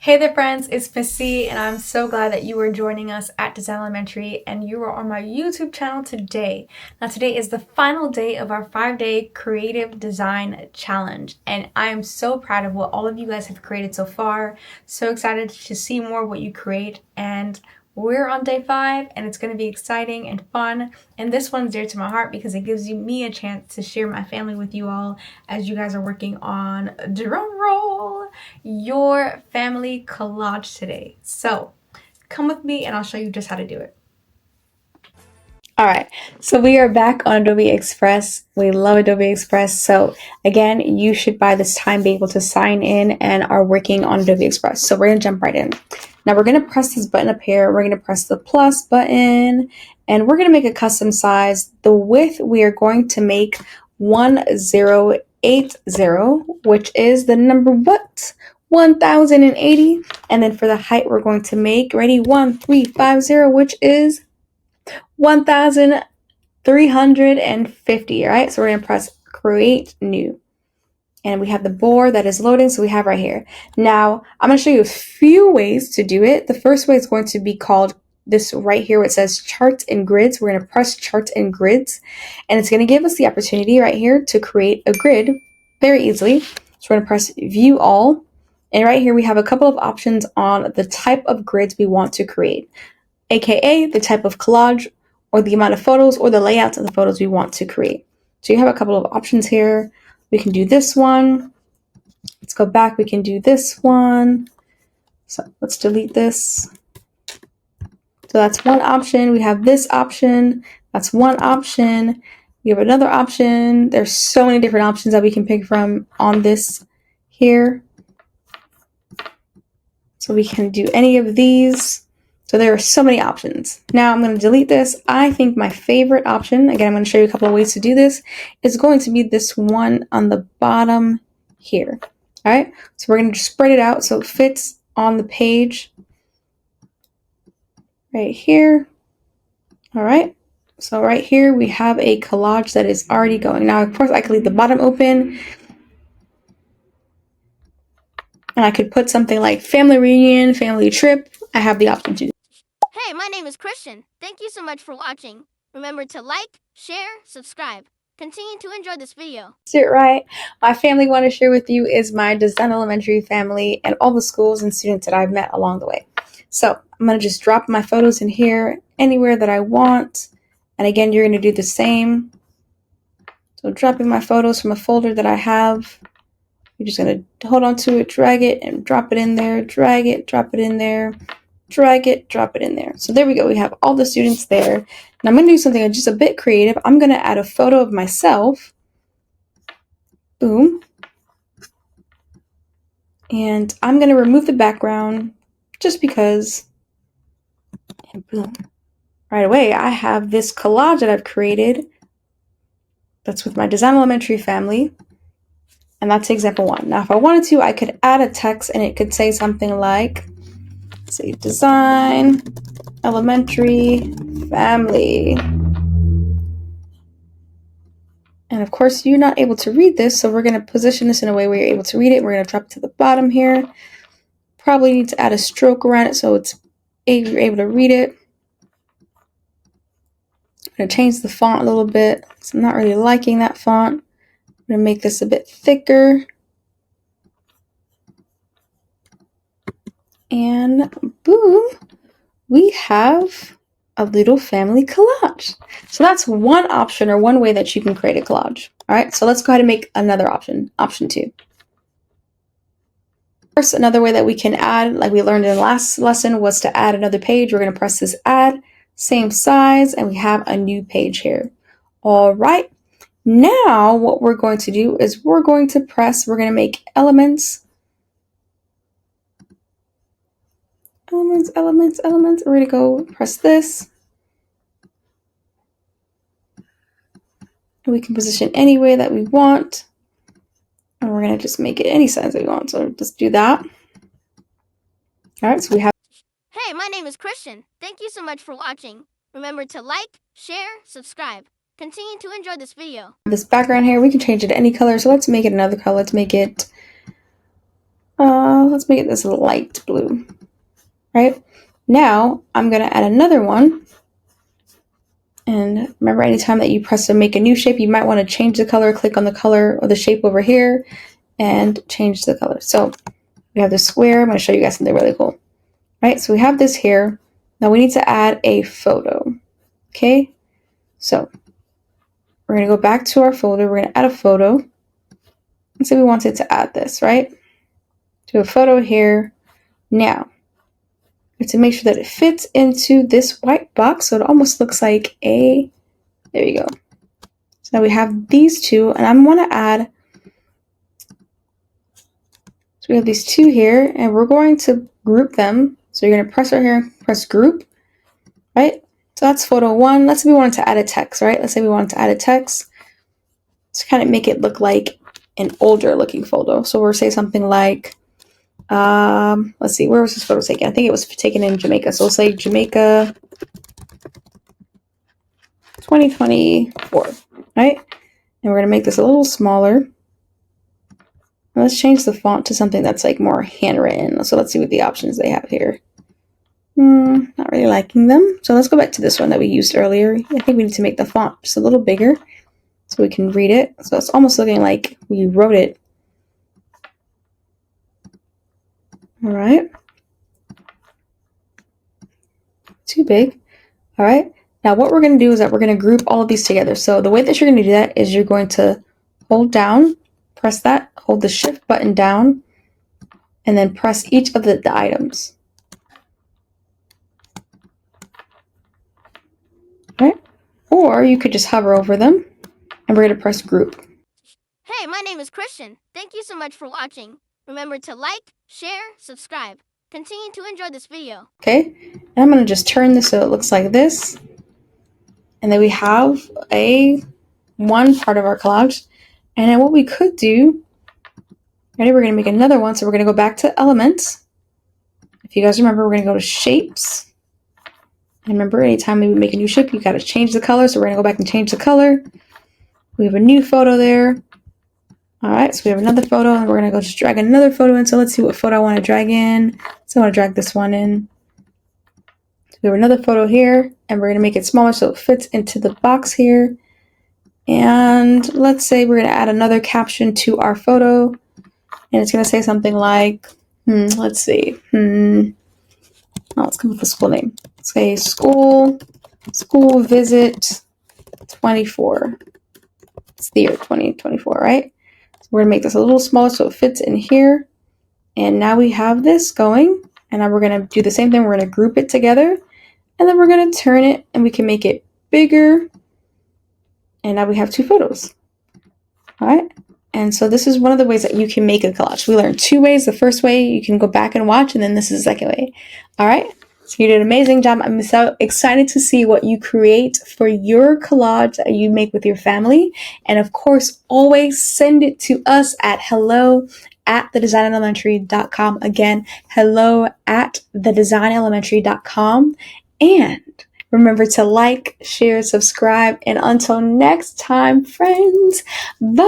Hey there friends, it's Missy and I'm so glad that you are joining us at Design Elementary and you are on my YouTube channel today. Now today is the final day of our 5-day creative design challenge and I am so proud of what all of you guys have created so far. So excited to see more of what you create, and we're on day 5 and it's going to be exciting and fun, and this one's dear to my heart because it gives me a chance to share my family with you all as you guys are working on, drum roll, your family collage today. So come with me and I'll show you just how to do it. Alright, so we are back on Adobe Express. We love Adobe Express. So again, you should by this time be able to sign in and are working on Adobe Express. So we're going to jump right in. Now we're going to press this button up here. We're going to press the plus button and we're going to make a custom size. The width we are going to make 1080, which is the number what? 1080. And then for the height we're going to make, ready, 1350, which is 1350. All right, so we're going to press create new. And we have the board that is loading, so we have right here. Now, I'm going to show you a few ways to do it. The first way is going to be called this right here where it says charts and grids. We're going to press charts and grids, and it's going to give us the opportunity right here to create a grid very easily. So we're going to press view all, and right here we have a couple of options on the type of grids we want to create, aka the type of collage or the amount of photos or the layouts of the photos we want to create. So you have a couple of options here. We can do this one. Let's go back. We can do this one. So let's delete this. So that's one option. We have this option. That's one option. We have another option. There's so many different options that we can pick from on this here. So we can do any of these. So there are so many options. Now I'm going to delete this. I think my favorite option, again, I'm going to show you a couple of ways to do this, is going to be this one on the bottom here. All right, so we're going to spread it out so it fits on the page right here. All right, so right here we have a collage that is already going. Now, of course, I could leave the bottom open and I could put something like family reunion, family trip. I have the option to do. Hey, my name is Christian. Thank you so much for watching. Remember to like, share, subscribe. Continue to enjoy this video. That's it, right? My family I want to share with you is my Design Elementary family and all the schools and students that I've met along the way. So I'm going to just drop my photos in here anywhere that I want. And again, you're going to do the same. So dropping my photos from a folder that I have. You're just going to hold on to it, drag it, and drop it in there. Drag it, drop it in there. Drag it, drop it in there. So there we go. We have all the students there. And I'm going to do something just a bit creative. I'm going to add a photo of myself. Boom. And I'm going to remove the background just because. And boom. Right away, I have this collage that I've created that's with my Design Elementary family. And that's example 1. Now, if I wanted to, I could add a text and it could say something like, say, Design Elementary Family. And of course, you're not able to read this, so we're going to position this in a way where you're able to read it. We're going to drop it to the bottom here. Probably need to add a stroke around it so you're able to read it. I'm going to change the font a little bit because I'm not really liking that font. I'm going to make this a bit thicker. And boom, we have a little family collage. So that's one option or one way that you can create a collage. All right, so let's go ahead and make another option, option 2. First, another way that we can add, like we learned in the last lesson, was to add another page. We're going to press this add, same size, and we have a new page here. All right, now what we're going to do is we're going to make elements. Elements. We're going to go press this. And we can position any way that we want. And we're going to just make it any size that we want. So just do that. All right, so we have. Hey, my name is Christian. Thank you so much for watching. Remember to like, share, subscribe. Continue to enjoy this video. This background here, we can change it to any color. So let's make it another color. Let's make it Let's make it this light blue, right? Now I'm gonna add another one. And remember, anytime that you press to make a new shape, you might want to change the color, click on the color or the shape over here and change the color. So we have the square. I'm going to show you guys something really cool. Right, so we have this here. Now we need to add a photo. Okay, so we're going to go back to our folder. We're going to add a photo. Let's say we wanted to add this, right? Do a photo here. Now, we have to make sure that it fits into this white box so it almost looks like a, there you go. So now we have these two, and I want to add, so we have these two here, and we're going to group them. So you're going to press right here, press group, right? So that's photo one. Let's say we wanted to add a text, right? Let's say we wanted to add a text to kind of make it look like an older looking photo. So we'll say something like, let's see, where was this photo taken? I think it was taken in Jamaica. So we'll say Jamaica 2024, right? And we're going to make this a little smaller. Let's change the font to something that's like more handwritten. So let's see what the options they have here. Not really liking them. So let's go back to this one that we used earlier. I think we need to make the font just a little bigger so we can read it. So it's almost looking like we wrote it. All right. Too big. All right. Now what we're going to do is that we're going to group all of these together. So the way that you're going to do that is you're going to hold down, press that, hold the shift button down, and then press each of the items. Right? Or you could just hover over them, and we're going to press group. Hey, my name is Christian. Thank you so much for watching. Remember to like, share, subscribe. Continue to enjoy this video. Okay, and I'm going to just turn this so it looks like this. And then we have one part of our collage. And then what we could do, ready, we're going to make another one. So we're going to go back to elements. If you guys remember, we're going to go to shapes. And remember, anytime we make a new shape, you got to change the color. So we're going to go back and change the color. We have a new photo there. All right, so we have another photo, and we're going to go just drag another photo in. So let's see what photo I want to drag in. So I want to drag this one in. So we have another photo here, and we're going to make it smaller so it fits into the box here. And let's say we're going to add another caption to our photo, and it's going to say something like, let's see. Let's come up with a school name. Let's say school visit 24. It's the year 2024, right? So we're going to make this a little smaller so it fits in here. And now we have this going. And now we're going to do the same thing. We're going to group it together. And then we're going to turn it, and we can make it bigger. And now we have two photos. All right. And so this is one of the ways that you can make a collage. We learned two ways. The first way you can go back and watch, and then this is the second way. All right. So you did an amazing job. I'm so excited to see what you create for your collage that you make with your family. And of course, always send it to us at hello@thedesignelementary.com. Again, hello@thedesignelementary.com. And remember to like, share, subscribe, and until next time, friends, bye!